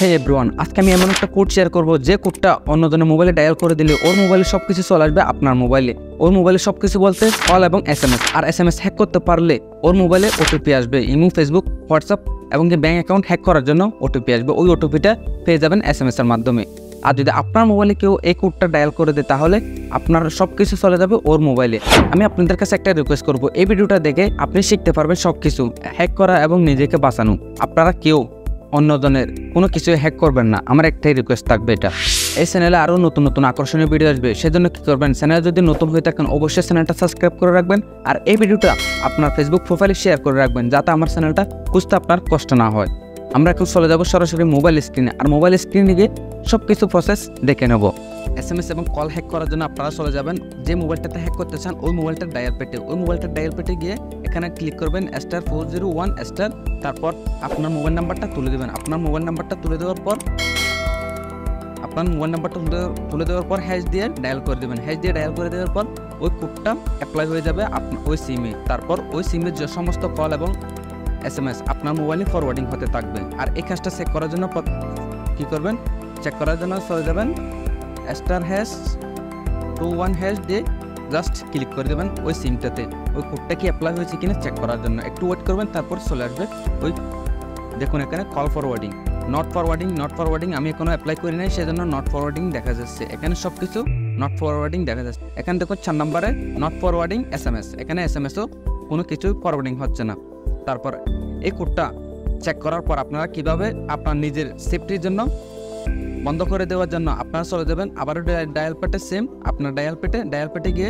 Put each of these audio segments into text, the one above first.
হে everyone, আজকে আমি এমন একটা কোড শেয়ার করব যে কোডটা অন্যজনের মোবাইলে ডায়াল করে দিলে ওর মোবাইলে সবকিছু চলে আসবে আপনার মোবাইলে। ওর মোবাইলে সবকিছু বলতে কল এবং এসএমএস, আর এসএমএস হ্যাক করতে পারলে ওর মোবাইলে ওটিপি আসবে। ইমো, ফেসবুক, হোয়াটসঅ্যাপ এবং যে ব্যাঙ্ক অ্যাকাউন্ট হ্যাক করার জন্য ওটিপি আসবে। ওই ওটিপিটা পেয়ে যাবেন এসএমএস এর মাধ্যমে। আর যদি আপনার মোবাইলে কেউ এই কোডটা ডায়াল করে দেয় তাহলে আপনার সবকিছু চলে যাবে ওর মোবাইলে। আমি আপনাদের কাছে একটা রিকোয়েস্ট করব, এই ভিডিওটা দেখে আপনি শিখতে পারবেন সবকিছু হ্যাক করা এবং নিজেকে বাঁচানো। আপনারা কেউ অন্যজনের কোনো কিছু হ্যাক করবেন না, আমার একটাই রিকোয়েস্ট থাকবে এটা। এই চ্যানেলে আরও নতুন নতুন আকর্ষণীয় ভিডিও আসবে, সেজন্য কী করবেন, চ্যানেলে যদি নতুন হয়ে থাকেন অবশ্যই চ্যানেলটা সাবস্ক্রাইব করে রাখবেন। আর এই ভিডিওটা আপনার ফেসবুক প্রোফাইলে শেয়ার করে রাখবেন যাতে আমার চ্যানেলটা খুঁজতে আপনার কষ্ট না হয়। আমরা এখন চলে যাব সরাসরি মোবাইল স্ক্রিনে, আর মোবাইল স্ক্রিনে গিয়ে সব কিছু প্রসেস দেখে নেব। এসএমএস এবং কল হ্যাক করার জন্য আপনারা চলে যাবেন যে মোবাইলটাতে হ্যাক করতে চান ওই মোবাইলটার ডায়াল পেটে। ওই মোবাইলটার ডায়াল পেটে গিয়ে এখানে ক্লিক করবেন *401#, তারপর আপনার মোবাইল নাম্বারটা তুলে দেবেন। আপনার মোবাইল নাম্বারটা তুলে দেওয়ার পর হ্যাশ দিয়ে ডায়াল করে দেবেন। হ্যাশ দিয়ে ডায়াল করে দেওয়ার পর ওই কোডটা অ্যাপ্লাই হয়ে যাবে আপনার ওই সিমে। তারপর ওই সিমের যে সমস্ত কল এবং এসএমএস আপনার মোবাইলে ফরওয়ার্ডিং হতে থাকবে। আর এই কাজটা চেক করার জন্য কী করবেন, চেক করার জন্য চলে যাবেন *21# দিয়ে জাস্ট ক্লিক করে দেবেন ওই সিমটাতে। ওই কোডটা কি অ্যাপ্লাই হয়েছে কিনা চেক করার জন্য একটু ওয়েট করবেন, তারপর চলে আসবে ওই দেখুন এখানে কল ফরওয়ার্ডিং, নট ফরওয়ার্ডিং আমি এখনো অ্যাপ্লাই করি নাই, সেজন্য নট ফরওয়ার্ডিং দেখা যাচ্ছে। এখানে সব কিছু নট ফরওয়ার্ডিং দেখা যাচ্ছে। এখানে দেখুন 4 নম্বরে নট ফরওয়ার্ডিং এসএমএস, এখানে এসএমএসও কোনো কিছু ফরওয়ার্ডিং হচ্ছে না। তারপর এই কোডটা চেক করার পর আপনারা কিভাবে আপনার নিজের সেফটির জন্য বন্ধ করে দেওয়ার জন্য আপনারা চলে যাবেন আবারও ডায়াল পেটে সেম আপনার ডায়াল পেটে গিয়ে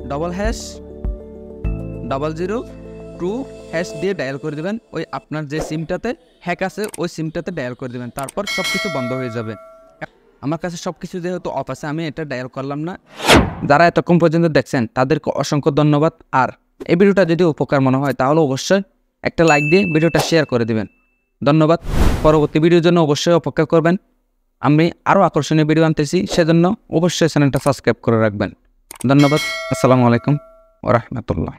#002# দিয়ে ডায়াল করে দেবেন। ওই আপনার যে সিমটাতে হ্যাক আছে ওই সিমটাতে ডায়াল করে দেবেন, তারপর সব কিছু বন্ধ হয়ে যাবে। আমার কাছে সব কিছু যেহেতু অফ আছে আমি এটা ডায়াল করলাম না। যারা এতক্ষণ পর্যন্ত দেখছেন তাদেরকে অসংখ্য ধন্যবাদ। আর এই ভিডিওটা যদি উপকার মনে হয় তাহলে অবশ্যই একটা লাইক দিয়ে ভিডিওটা শেয়ার করে দেবেন। ধন্যবাদ। পরবর্তী ভিডিওর জন্য অবশ্যই অপেক্ষা করবেন। আমি আরও আকর্ষণীয় ভিডিও আনতেছি, সেজন্য অবশ্যই চ্যানেলটা সাবস্ক্রাইব করে রাখবেন। ধন্যবাদ। আসসালামু আলাইকুম ওয়া রাহমাতুল্লাহ।